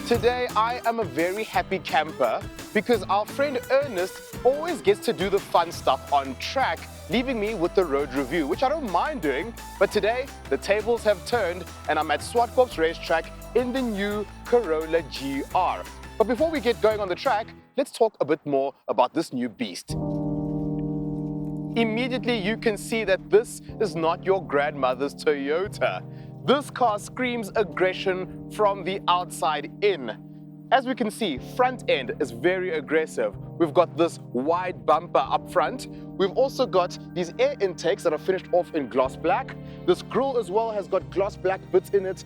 Today I am a very happy camper because our friend Ernest always gets to do the fun stuff on track, leaving me with the road review, which I don't mind doing. But today the tables have turned and I'm at Zwartkops Racetrack in the new Corolla GR. But before we get going on the track, let's talk a bit more about this new beast. Immediately you can see that this is not your grandmother's Toyota. This car screams aggression from the outside in. As we can see, front end is very aggressive. We've got this wide bumper up front. We've also got these air intakes that are finished off in gloss black. This grille as well has got gloss black bits in it.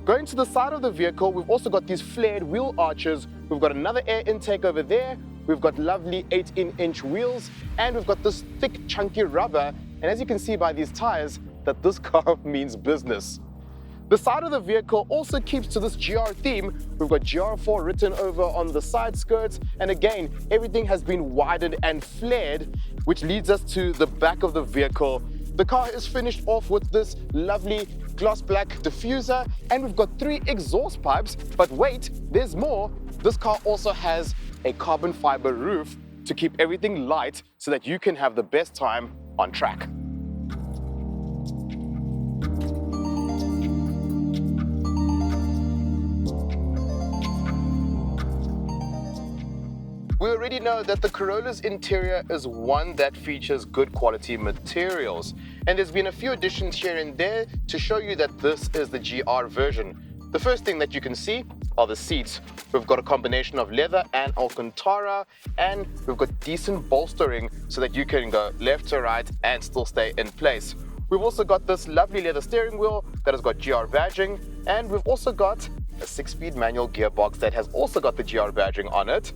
Going to the side of the vehicle, we've also got these flared wheel arches. We've got another air intake over there. We've got lovely 18-inch wheels, and we've got this thick, chunky rubber. And as you can see by these tires, that this car means business. The side of the vehicle also keeps to this GR theme. We've got GR4 written over on the side skirts, and again, everything has been widened and flared, which leads us to the back of the vehicle. The car is finished off with this lovely gloss black diffuser, and we've got 3 exhaust pipes. But wait, there's more. This car also has a carbon fiber roof to keep everything light so that you can have the best time on track. We already know that the Corolla's interior is one that features good quality materials, and there's been a few additions here and there to show you that this is the GR version. The first thing that you can see are the seats. We've got a combination of leather and Alcantara, and we've got decent bolstering so that you can go left to right and still stay in place. We've also got this lovely leather steering wheel that has got GR badging, and we've also got a 6-speed manual gearbox that has also got the GR badging on it.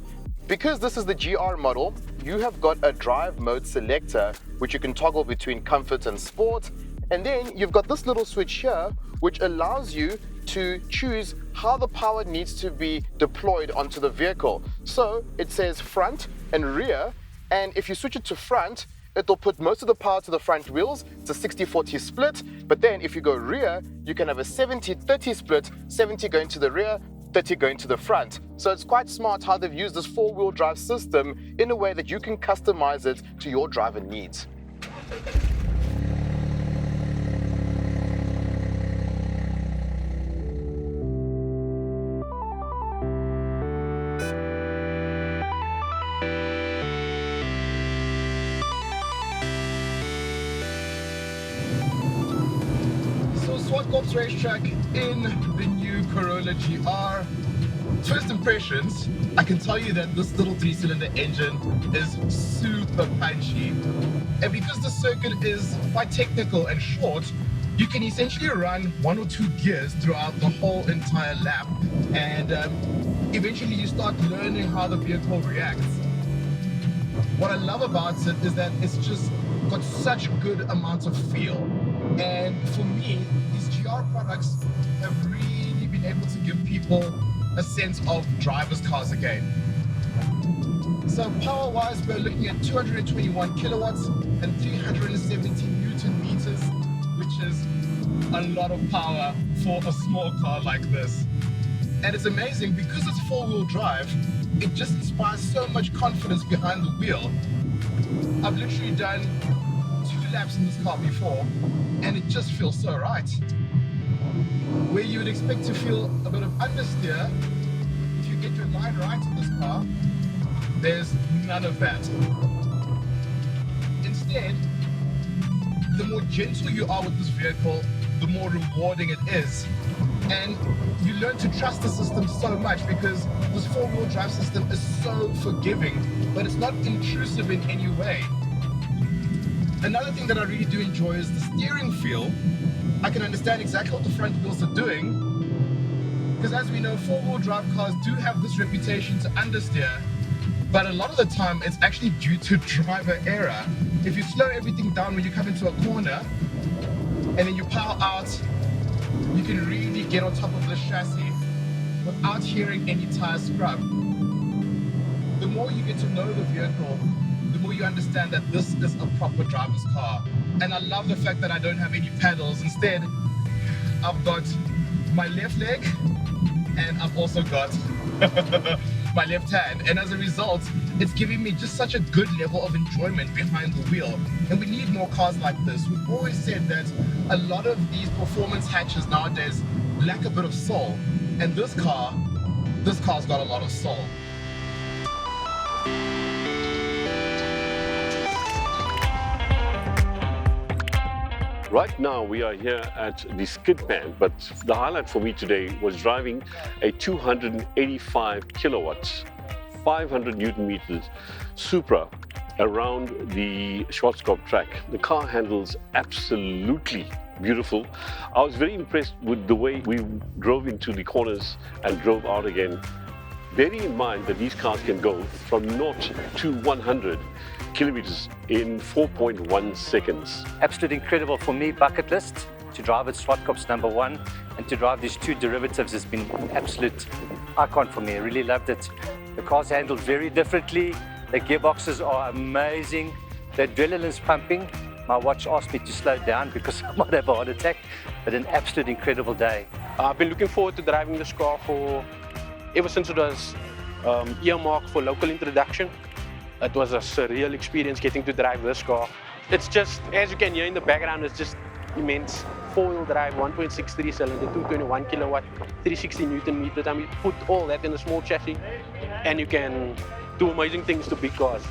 Because this is the GR model, you have got a drive mode selector which you can toggle between comfort and sport, and then you've got this little switch here which allows you to choose how the power needs to be deployed onto the vehicle. So it says front and rear, and if you switch it to front, it'll put most of the power to the front wheels. It's a 60-40 split, but then if you go rear, you can have a 70-30 split, 70 going to the rear, 30 going to the front. So it's quite smart how they've used this 4-wheel drive system in a way that you can customize it to your driver needs. Zwartkops Racetrack in the new Corolla GR. First impressions, I can tell you that this little 3-cylinder engine is super punchy. And because the circuit is quite technical and short, you can essentially run 1 or 2 gears throughout the whole entire lap. And eventually you start learning how the vehicle reacts. What I love about it is that it's just got such good amounts of feel. And for me, these GR products have really been able to give people a sense of driver's cars again. So power-wise, we're looking at 221 kilowatts and 370 Newton meters, which is a lot of power for a small car like this. And it's amazing because it's 4-wheel drive, it just inspires so much confidence behind the wheel. I've literally done 2 laps in this car before, and it just feels so right. Where you would expect to feel a bit of understeer, if you get your line right in this car, there's none of that. Instead, the more gentle you are with this vehicle, the more rewarding it is. And you learn to trust the system so much because this 4-wheel drive system is so forgiving, but it's not intrusive in any way. Another thing that I really do enjoy is the steering feel. I can understand exactly what the front wheels are doing, because as we know, 4-wheel drive cars do have this reputation to understeer, but a lot of the time it's actually due to driver error. If you slow everything down when you come into a corner and then you power out, you can really get on top of the chassis without hearing any tire scrub. The more you get to know the vehicle, the more you understand that this is a proper driver's car. And I love the fact that I don't have any pedals. Instead, I've got my left leg and I've also got my left hand, and as a result it's giving me just such a good level of enjoyment behind the wheel. And we need more cars like this. We've always said that a lot of these performance hatches nowadays lack a bit of soul, and this car's got a lot of soul. Right now we are here at the skid pan, but the highlight for me today was driving a 285 kilowatts, 500 Newton meters Supra around the Zwartkops track. The car handles absolutely beautiful. I was very impressed with the way we drove into the corners and drove out again. Bearing in mind that these cars can go from 0 to 100 kilometers in 4.1 seconds. Absolutely incredible for me, bucket list, to drive at Zwartkops #1 and to drive these two derivatives has been an absolute icon for me. I really loved it. The car's handled very differently. The gearboxes are amazing. The adrenaline's pumping. My watch asked me to slow down because I might have a heart attack, but an absolute incredible day. I've been looking forward to driving this car ever since it was earmarked for local introduction. It was a surreal experience getting to drive this car. It's just, as you can hear in the background, it's just immense. 4-wheel drive, 1.63 cylinder, 221 kilowatt, 360 Newton meters. I mean, put all that in a small chassis and you can do amazing things to big cars.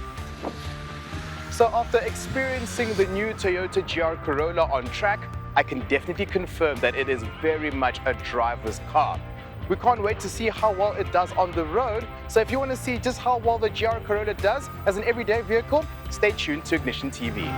So after experiencing the new Toyota GR Corolla on track, I can definitely confirm that it is very much a driver's car. We can't wait to see how well it does on the road. So if you want to see just how well the GR Corolla does as an everyday vehicle, stay tuned to Ignition TV.